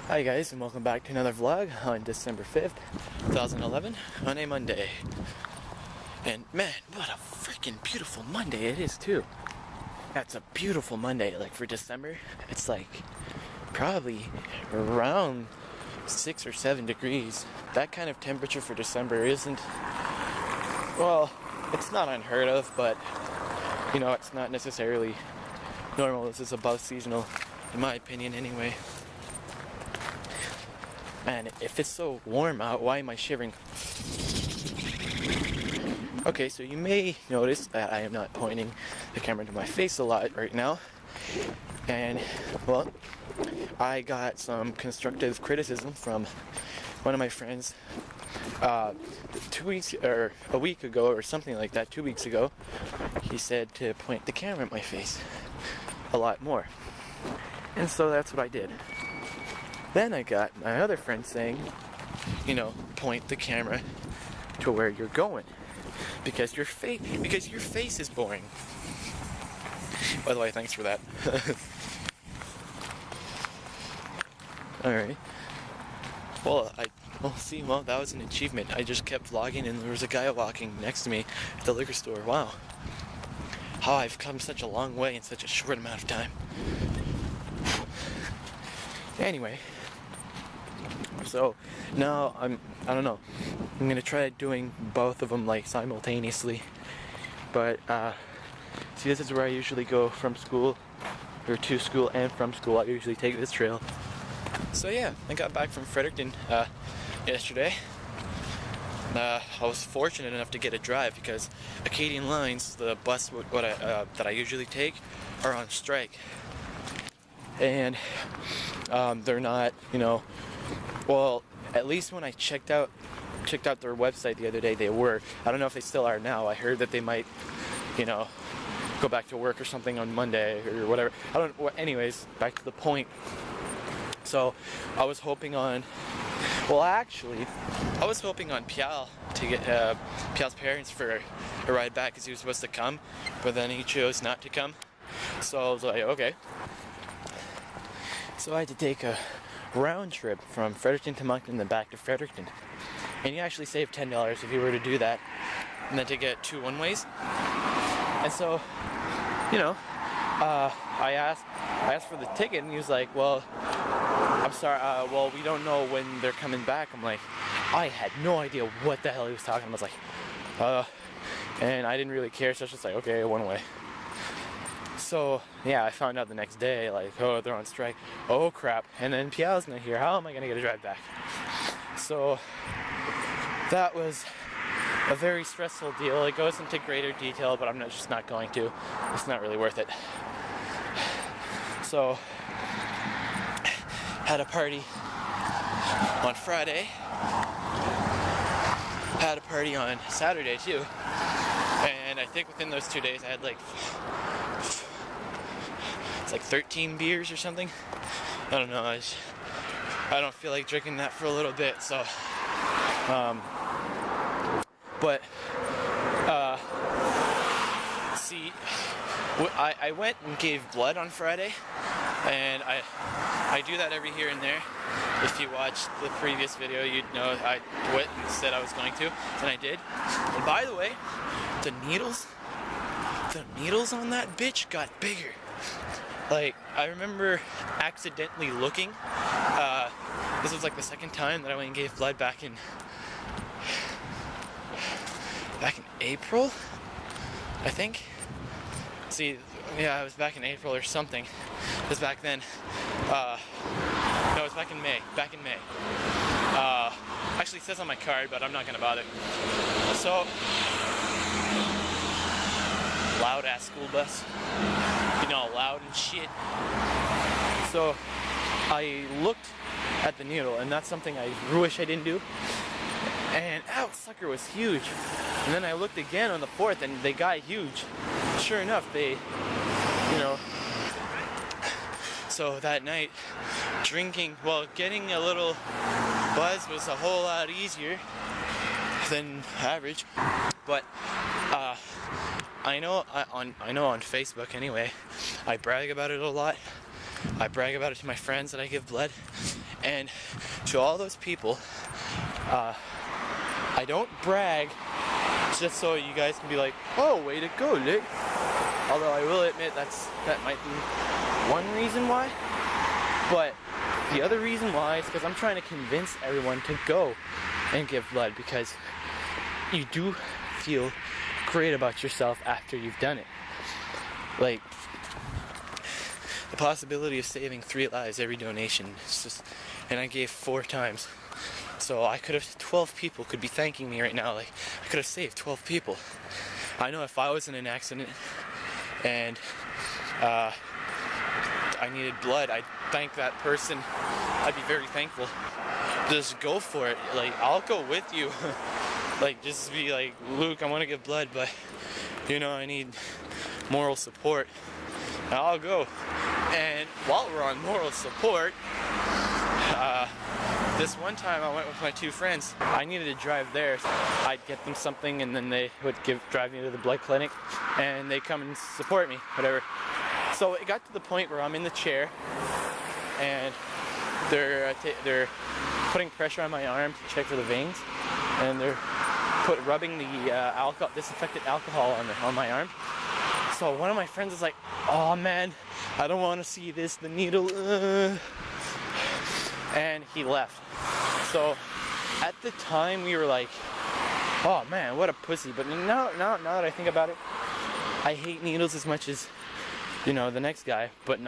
Hi guys, and welcome back to another vlog on December 5th, 2011, on a Monday. And man, what a freaking beautiful Monday it is too. That's a beautiful Monday. Like for December, it's like probably around 6 or 7 degrees. That kind of temperature for December isn't, well, it's not unheard of, but you know, it's not necessarily normal. This is above seasonal, in my opinion anyway. Man, if it's so warm out, why am I shivering? Okay, so you may notice that I am not pointing the camera to my face a lot right now. And, well, I got some constructive criticism from one of my friends 2 weeks, or a week ago, or something like that, 2 weeks ago. He said to point the camera at my face a lot more. And so that's what I did. Then I got my other friend saying, you know, point the camera to where you're going, because your face is boring. By the way, thanks for that. Alright. Well, well, that was an achievement. I just kept vlogging and there was a guy walking next to me at the liquor store. Wow. How I've come such a long way in such a short amount of time. Anyway. So now I don't know. I'm gonna try doing both of them like simultaneously. But see, this is where I usually go from school, or to school and from school. I usually take this trail. So yeah, I got back from Fredericton yesterday. I was fortunate enough to get a drive because Acadian Lines, the bus that I usually take, are on strike, and they're not, you know. Well, at least when I checked out their website the other day, they were. I don't know if they still are now. I heard that they might, you know, go back to work or something on Monday or whatever. I don't. Well, anyways, back to the point. So I was hoping on. Well, actually, I was hoping on Pial to get Pial's parents for a ride back because he was supposed to come, but then he chose not to come. So I was like, okay. So I had to take a round trip from Fredericton to Moncton and then back to Fredericton, and you actually save $10 if you were to do that, and then to get 2 one-ways. And so, you know, I asked for the ticket, and he was like, well, I'm sorry, well, we don't know when they're coming back. I'm like, I had no idea what the hell he was talking about. I was like, and I didn't really care, so I was just like, okay, one way. So yeah, I found out the next day, like, oh, they're on strike. Oh crap! And then Pial's not here. How am I gonna get a drive back? So that was a very stressful deal. It goes into greater detail, but I'm just not going to. It's not really worth it. So had a party on Friday. Had a party on Saturday too. And I think within those 2 days I had like. It's like 13 beers or something. I don't know. I don't feel like drinking that for a little bit. So, but see, I went and gave blood on Friday, and I do that every here and there. If you watched the previous video, you'd know I went and said I was going to, and I did. And by the way, the needles on that bitch got bigger. Like, I remember accidentally looking. This was like the second time that I went and gave blood back in April, I think. See, yeah, it was back in April or something. It was back then. No, it was back in May. Actually, it says on my card, but I'm not gonna bother. So, loud ass school bus. You know, loud and shit. So I looked at the needle, and that's something I wish I didn't do. And ow, sucker was huge. And then I looked again on the 4th, and they got huge. Sure enough, they, you know. So that night, getting a little buzz was a whole lot easier than average. But I know on Facebook anyway, I brag about it a lot. I brag about it to my friends that I give blood, And to all those people, I don't brag just so you guys can be like, oh, way to go, Nick. Although I will admit that might be one reason why. But the other reason why is because I'm trying to convince everyone to go and give blood, because you do feel great about yourself after you've done it. Like, the possibility of saving 3 lives every donation, it's just, and I gave 4 times. So I could have, 12 people could be thanking me right now. Like, I could have saved 12 people. I know if I was in an accident and I needed blood, I'd thank that person. I'd be very thankful. Just go for it. Like, I'll go with you. Like, just be like, Luke, I want to give blood, but you know, I need moral support. I'll go. And while we're on moral support, this one time I went with my 2 friends. I needed to drive there. So I'd get them something, and then they would drive me to the blood clinic, and they come and support me, whatever. So it got to the point where I'm in the chair, and they're putting pressure on my arm to check for the veins, and they're rubbing the disinfectant alcohol on my arm. So one of my friends is like, "Oh man, I don't want to see this, the needle," and he left. So at the time we were like, "Oh man, what a pussy!" But now that I think about it, I hate needles as much as, you know, the next guy, but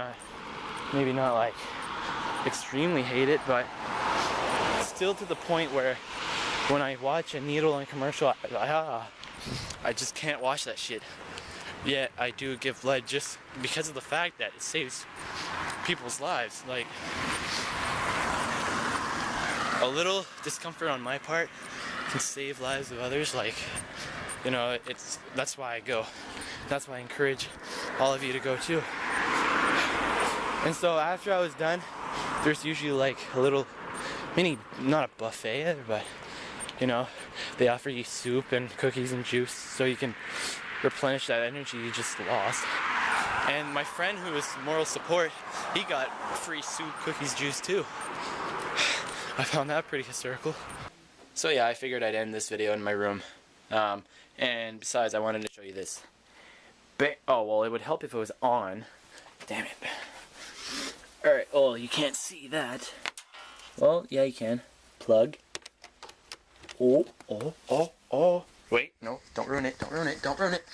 maybe not like extremely hate it, but still to the point where when I watch a needle on a commercial, I just can't watch that shit. Yet I do give blood just because of the fact that it saves people's lives. Like, a little discomfort on my part can save lives of others. Like, you know, that's why I go. That's why I encourage all of you to go too. And so after I was done, there's usually like a little mini, not a buffet, but you know, they offer you soup and cookies and juice so you can replenish that energy you just lost. And my friend who was moral support, he got free soup, cookies, juice too. I found that pretty hysterical. So yeah, I figured I'd end this video in my room. And besides, I wanted to show you this. Oh, well, it would help if it was on. Damn it. Alright, oh, you can't see that. Well, yeah, you can. Plug. Oh. Wait, no, don't ruin it, don't ruin it, don't ruin it.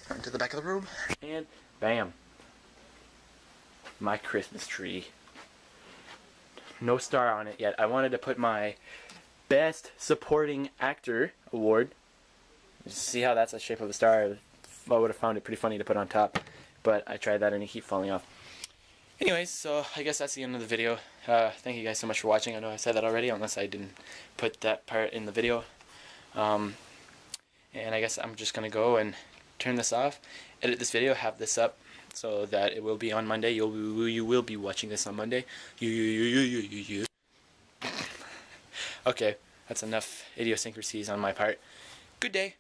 Run to the back of the room. And bam. My Christmas tree. No star on it yet. I wanted to put my Best Supporting Actor award. See how that's the shape of a star? I would have found it pretty funny to put on top, but I tried that and it kept falling off. Anyways, so I guess that's the end of the video. Thank you guys so much for watching. I know I said that already, unless I didn't put that part in the video. And I guess I'm just gonna go and turn this off, edit this video, have this up, so that it will be on Monday. You will be watching this on Monday. You. Okay, that's enough idiosyncrasies on my part. Good day.